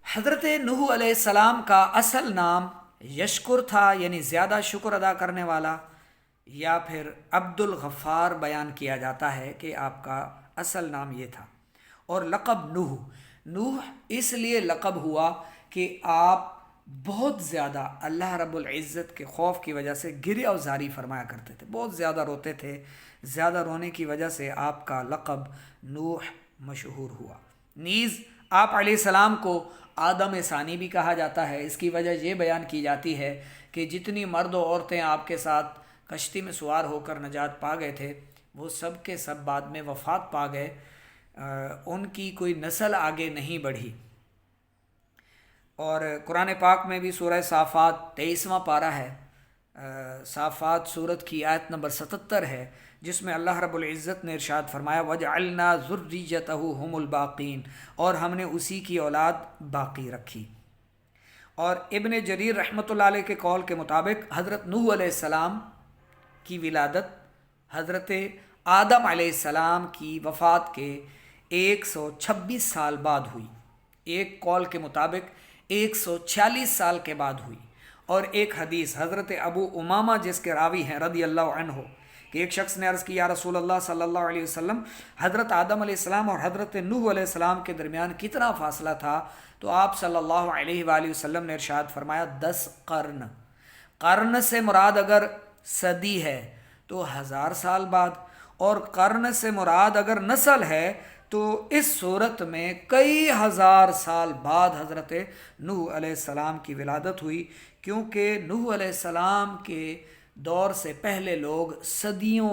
حضرت نوح علیہ السلام کا اصل نام یشکر تھا، یعنی زیادہ شکر ادا کرنے والا، یا پھر عبد الغفار بیان کیا جاتا ہے کہ آپ کا اصل نام یہ تھا۔ اور لقب نوح، نوح اس لیے لقب ہوا کہ آپ بہت زیادہ اللہ رب العزت کے خوف کی وجہ سے گریہ و زاری فرمایا کرتے تھے، بہت زیادہ روتے تھے، زیادہ رونے کی وجہ سے آپ کا لقب نوح مشہور ہوا۔ نیز آپ علیہ السلام کو آدم ثانی بھی کہا جاتا ہے۔ اس کی وجہ یہ بیان کی جاتی ہے کہ جتنی مرد و عورتیں آپ کے ساتھ کشتی میں سوار ہو کر نجات پا گئے تھے، وہ سب کے سب بعد میں وفات پا گئے، ان کی کوئی نسل آگے نہیں بڑھی۔ اور قرآن پاک میں بھی سورہ صافات 23واں پارہ ہے، صافات سورت کی آیت نمبر 77 ہے، جس میں اللہ رب العزت نے ارشاد فرمایا وَجَعَلْنَا ذُرِّيَّتَهُ هُمُ الْبَاقِينَ، اور ہم نے اسی کی اولاد باقی رکھی۔ اور ابن جریر رحمۃ اللہ علیہ کے قول کے مطابق حضرت نوح علیہ السلام کی ولادت حضرت آدم علیہ السلام کی وفات کے 126 سال بعد ہوئی، ایک قول کے مطابق 146 سال کے بعد ہوئی۔ اور ایک حدیث حضرت ابو امامہ جس کے راوی ہیں رضی اللہ عنہ، کہ ایک شخص نے عرض کی یا رسول اللہ صلی اللہ علیہ وسلم، حضرت آدم علیہ السلام اور حضرت نوح علیہ السلام کے درمیان کتنا فاصلہ تھا؟ تو آپ صلی اللہ علیہ وآلہ وسلم نے ارشاد فرمایا 10 قرن۔ قرن سے مراد اگر صدی ہے تو 1000 سال بعد، اور قرن سے مراد اگر نسل ہے تو اس صورت میں کئی ہزار سال بعد حضرت نوح علیہ السلام کی ولادت ہوئی، کیونکہ نوح علیہ السلام کے دور سے پہلے لوگ صدیوں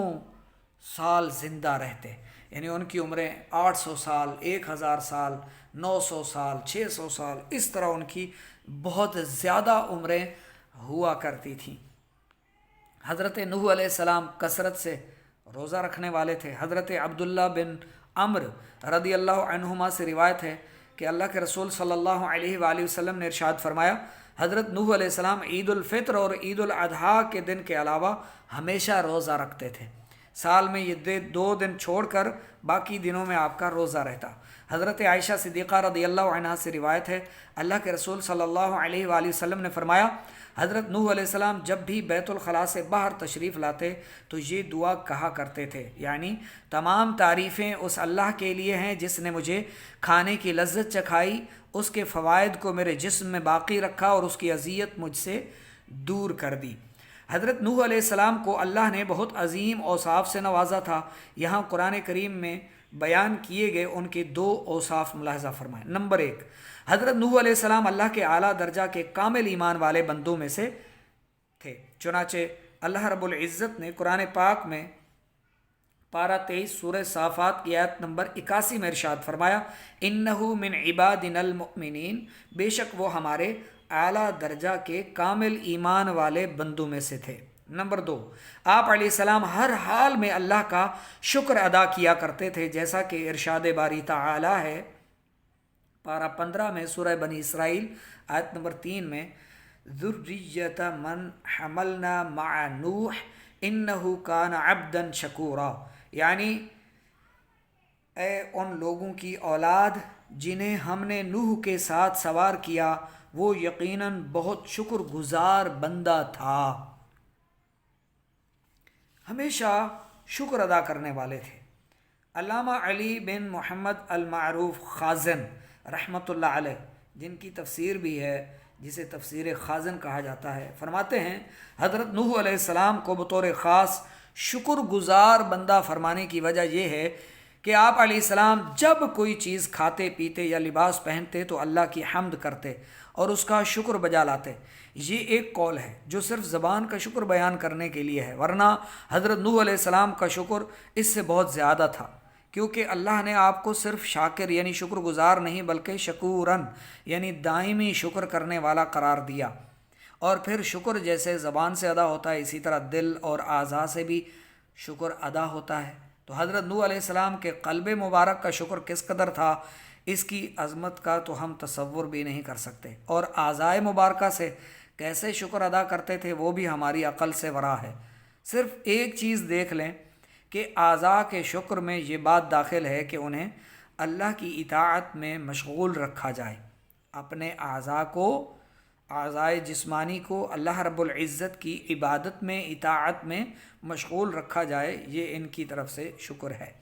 سال زندہ رہتے، یعنی ان کی عمریں 800 سال، 1000 سال، 900 سال، 600 سال، اس طرح ان کی بہت زیادہ عمریں ہوا کرتی تھیں۔ حضرت نوح علیہ السلام کثرت سے روزہ رکھنے والے تھے۔ حضرت عبداللہ بن عمرو رضی اللہ عنہما سے روایت ہے کہ اللہ کے رسول صلی اللہ علیہ وآلہ وسلم نے ارشاد فرمایا حضرت نوح علیہ السلام عید الفطر اور عید الاضحیٰ کے دن کے علاوہ ہمیشہ روزہ رکھتے تھے، سال میں یہ 2 دن چھوڑ کر باقی دنوں میں آپ کا روزہ رہتا۔ حضرت عائشہ صدیقہ رضی اللہ عنہا سے روایت ہے اللہ کے رسول صلی اللہ علیہ وآلہ وسلم نے فرمایا حضرت نوح علیہ السلام جب بھی بیت الخلاء سے باہر تشریف لاتے تو یہ دعا کہا کرتے تھے، یعنی تمام تعریفیں اس اللہ کے لیے ہیں جس نے مجھے کھانے کی لذت چکھائی، اس کے فوائد کو میرے جسم میں باقی رکھا اور اس کی اذیت مجھ سے دور کر دی۔ حضرت نوح علیہ السلام کو اللہ نے بہت عظیم اوصاف سے نوازا تھا۔ یہاں قرآن کریم میں بیان کیے گئے ان کے 2 اوصاف ملاحظہ فرمائیں۔ نمبر 1، حضرت نوح علیہ السلام اللہ کے اعلیٰ درجہ کے کامل ایمان والے بندوں میں سے تھے، چنانچہ اللہ رب العزت نے قرآن پاک میں پارہ 23 سورہ صافات کی آیت نمبر 81 میں ارشاد فرمایا انہ من عبادنا المؤمنین، بے شک وہ ہمارے اعلیٰ درجہ کے کامل ایمان والے بندوں میں سے تھے۔ نمبر 2، آپ علیہ السلام ہر حال میں اللہ کا شکر ادا کیا کرتے تھے، جیسا کہ ارشاد باری تعالی ہے پارہ 15 میں سورہ بنی اسرائیل آیت نمبر 3 میں ذریۃ من حملنا مع نوح انہ کان عبدا شکورا، یعنی اے ان لوگوں کی اولاد جنہیں ہم نے نوح کے ساتھ سوار کیا، وہ یقیناً بہت شکر گزار بندہ تھا، ہمیشہ شکر ادا کرنے والے تھے۔ علامہ علی بن محمد المعروف خازن رحمۃ اللہ علیہ، جن کی تفسیر بھی ہے جسے تفسیر خازن کہا جاتا ہے، فرماتے ہیں حضرت نوح علیہ السلام کو بطور خاص شکر گزار بندہ فرمانے کی وجہ یہ ہے کہ آپ علیہ السلام جب کوئی چیز کھاتے پیتے یا لباس پہنتے تو اللہ کی حمد کرتے اور اس کا شکر بجا لاتے۔ یہ ایک قول ہے جو صرف زبان کا شکر بیان کرنے کے لیے ہے، ورنہ حضرت نوح علیہ السلام کا شکر اس سے بہت زیادہ تھا، کیونکہ اللہ نے آپ کو صرف شاکر یعنی شکر گزار نہیں بلکہ شکورن یعنی دائمی شکر کرنے والا قرار دیا۔ اور پھر شکر جیسے زبان سے ادا ہوتا ہے، اسی طرح دل اور اعضاء سے بھی شکر ادا ہوتا ہے۔ تو حضرت نوح علیہ السلام کے قلب مبارک کا شکر کس قدر تھا، اس کی عظمت کا تو ہم تصور بھی نہیں کر سکتے، اور اعضاء مبارکہ سے کیسے شکر ادا کرتے تھے وہ بھی ہماری عقل سے ورا ہے۔ صرف ایک چیز دیکھ لیں کہ اعضاء کے شکر میں یہ بات داخل ہے کہ انہیں اللہ کی اطاعت میں مشغول رکھا جائے۔ اپنے اعضاء کو، اعضائے جسمانی کو اللہ رب العزت کی عبادت میں، اطاعت میں مشغول رکھا جائے، یہ ان کی طرف سے شکر ہے۔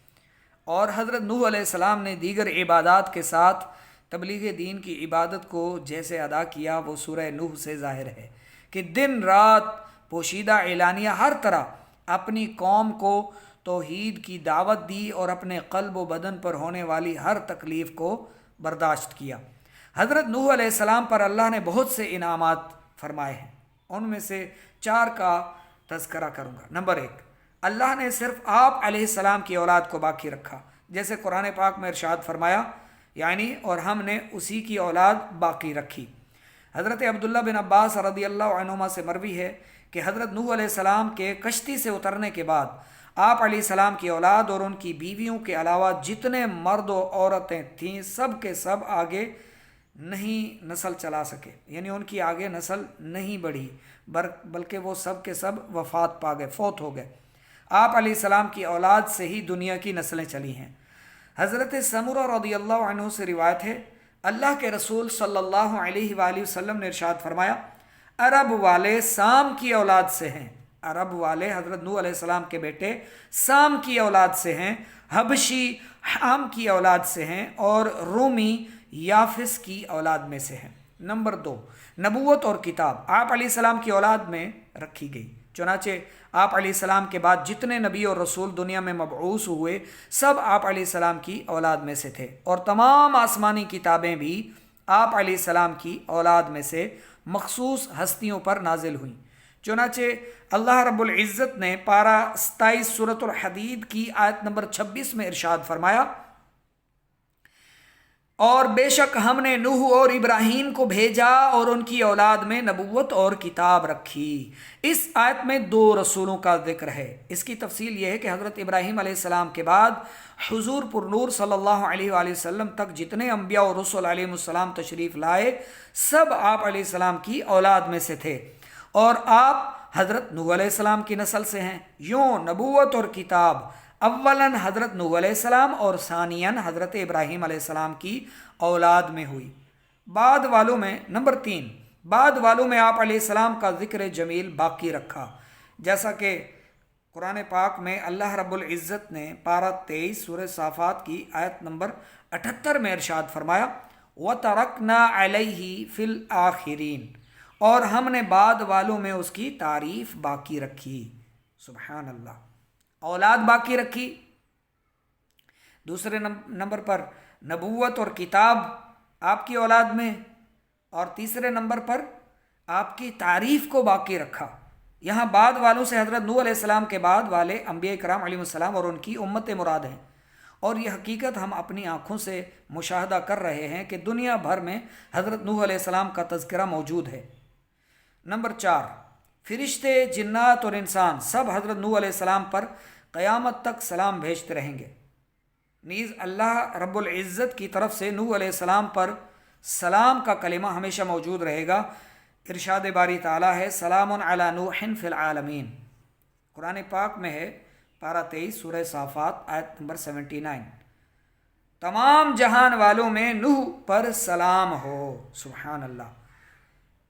اور حضرت نوح علیہ السلام نے دیگر عبادات کے ساتھ تبلیغ دین کی عبادت کو جیسے ادا کیا، وہ سورہ نوح سے ظاہر ہے کہ دن رات پوشیدہ اعلانیہ ہر طرح اپنی قوم کو توحید کی دعوت دی اور اپنے قلب و بدن پر ہونے والی ہر تکلیف کو برداشت کیا۔ حضرت نوح علیہ السلام پر اللہ نے بہت سے انعامات فرمائے ہیں، ان میں سے 4 کا تذکرہ کروں گا۔ نمبر 1، اللہ نے صرف آپ علیہ السلام کی اولاد کو باقی رکھا، جیسے قرآن پاک میں ارشاد فرمایا، یعنی اور ہم نے اسی کی اولاد باقی رکھی۔ حضرت عبداللہ بن عباس رضی اللہ عنہما سے مروی ہے کہ حضرت نوح علیہ السلام کے کشتی سے اترنے کے بعد آپ علیہ السلام کی اولاد اور ان کی بیویوں کے علاوہ جتنے مرد و عورتیں تھیں، سب کے سب آگے نہیں نسل چلا سکے، یعنی ان کی آگے نسل نہیں بڑھی، بلکہ وہ سب کے سب وفات پا گئے، فوت ہو گئے۔ آپ علیہ السلام کی اولاد سے ہی دنیا کی نسلیں چلی ہیں۔ حضرت سمرہ رضی اللہ عنہ سے روایت ہے، اللہ کے رسول صلی اللہ علیہ وآلہ وسلم نے ارشاد فرمایا، عرب والے سام کی اولاد سے ہیں، عرب والے حضرت نوح علیہ السلام کے بیٹے سام کی اولاد سے ہیں، حبشی حام کی اولاد سے ہیں، اور رومی یافس کی اولاد میں سے ہیں۔ نمبر 2، نبوت اور کتاب آپ علیہ السلام کی اولاد میں رکھی گئی، چنانچہ آپ علیہ السلام کے بعد جتنے نبی اور رسول دنیا میں مبعوث ہوئے، سب آپ علیہ السلام کی اولاد میں سے تھے، اور تمام آسمانی کتابیں بھی آپ علیہ السلام کی اولاد میں سے مخصوص ہستیوں پر نازل ہوئیں۔ چنانچہ اللہ رب العزت نے پارہ 27 سورۃ الحدید کی آیت نمبر 26 میں ارشاد فرمایا، اور بے شک ہم نے نوح اور ابراہیم کو بھیجا اور ان کی اولاد میں نبوت اور کتاب رکھی۔ اس آیت میں 2 رسولوں کا ذکر ہے۔ اس کی تفصیل یہ ہے کہ حضرت ابراہیم علیہ السلام کے بعد حضور پر نور صلی اللہ علیہ وآلہ وسلم تک جتنے انبیاء اور رسول علیہ السلام تشریف لائے، سب آپ علیہ السلام کی اولاد میں سے تھے، اور آپ حضرت نوح علیہ السلام کی نسل سے ہیں۔ یوں نبوت اور کتاب اولاً حضرت نوح علیہ السلام اور ثانیاً حضرت ابراہیم علیہ السلام کی اولاد میں ہوئی۔ بعد والوں میں نمبر 3، بعد والوں میں آپ علیہ السلام کا ذکر جمیل باقی رکھا، جیسا کہ قرآن پاک میں اللہ رب العزت نے پارہ 23 سورہ صافات کی آیت نمبر 78 میں ارشاد فرمایا، وَتَرَكْنَا عَلَيْهِ فِي الْآخِرِينَ، اور ہم نے بعد والوں میں اس کی تعریف باقی رکھی۔ سبحان اللہ، اولاد باقی رکھی، دوسرے نمبر پر نبوت اور کتاب آپ کی اولاد میں، اور تیسرے نمبر پر آپ کی تعریف کو باقی رکھا۔ یہاں بعد والوں سے حضرت نوح علیہ السلام کے بعد والے انبیاء کرام علیہ السلام اور ان کی امت مراد ہیں، اور یہ حقیقت ہم اپنی آنکھوں سے مشاہدہ کر رہے ہیں کہ دنیا بھر میں حضرت نوح علیہ السلام کا تذکرہ موجود ہے۔ نمبر 4، فرشتے، جنات اور انسان سب حضرت نوح علیہ السلام پر قیامت تک سلام بھیجتے رہیں گے۔ نیز اللہ رب العزت کی طرف سے نوح علیہ السلام پر سلام کا کلمہ ہمیشہ موجود رہے گا۔ ارشاد باری تعالیٰ ہے، سلام علی نوح فی العالمین، قرآن پاک میں ہے پارہ 23 سورہ صافات آیت نمبر 79، تمام جہان والوں میں نوح پر سلام ہو۔ سبحان اللہ،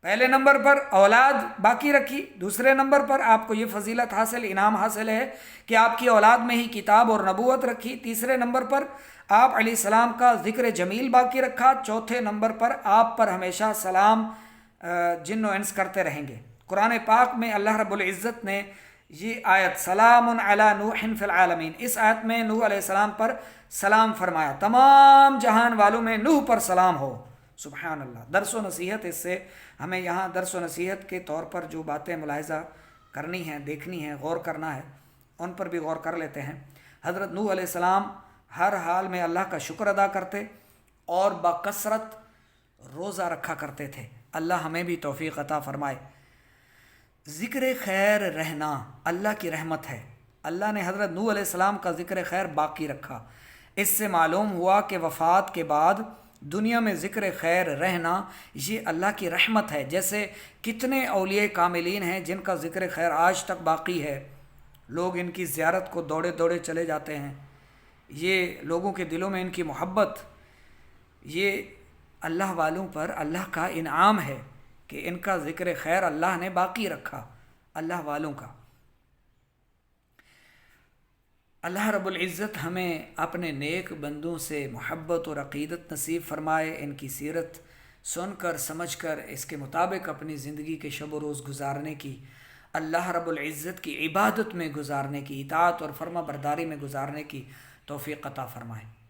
پہلے نمبر پر اولاد باقی رکھی، دوسرے نمبر پر آپ کو یہ فضیلت حاصل، انعام حاصل ہے کہ آپ کی اولاد میں ہی کتاب اور نبوت رکھی، تیسرے نمبر پر آپ علیہ السلام کا ذکر جمیل باقی رکھا، چوتھے نمبر پر آپ پر ہمیشہ سلام جن و انس کرتے رہیں گے۔ قرآن پاک میں اللہ رب العزت نے یہ آیت سلام علی نوح فی العالمین، اس آیت میں نوح علیہ السلام پر سلام فرمایا، تمام جہان والوں میں نوح پر سلام ہو۔ سبحان اللہ، درس و نصیحت، اس سے ہمیں یہاں درس و نصیحت کے طور پر جو باتیں ملاحظہ کرنی ہیں، دیکھنی ہیں، غور کرنا ہے، ان پر بھی غور کر لیتے ہیں۔ حضرت نوح علیہ السلام ہر حال میں اللہ کا شکر ادا کرتے اور بکثرت روزہ رکھا کرتے تھے۔ اللہ ہمیں بھی توفیق عطا فرمائے۔ ذکر خیر رہنا اللہ کی رحمت ہے۔ اللہ نے حضرت نوح علیہ السلام کا ذکر خیر باقی رکھا۔ اس سے معلوم ہوا کہ وفات کے بعد دنیا میں ذکر خیر رہنا یہ اللہ کی رحمت ہے۔ جیسے کتنے اولیاء کاملین ہیں جن کا ذکر خیر آج تک باقی ہے، لوگ ان کی زیارت کو دوڑے دوڑے چلے جاتے ہیں، یہ لوگوں کے دلوں میں ان کی محبت، یہ اللہ والوں پر اللہ کا انعام ہے کہ ان کا ذکر خیر اللہ نے باقی رکھا، اللہ والوں کا۔ اللہ رب العزت ہمیں اپنے نیک بندوں سے محبت اور عقیدت نصیب فرمائے، ان کی سیرت سن کر سمجھ کر اس کے مطابق اپنی زندگی کے شب و روز گزارنے کی، اللہ رب العزت کی عبادت میں گزارنے کی، اطاعت اور فرما برداری میں گزارنے کی توفیق عطا فرمائے۔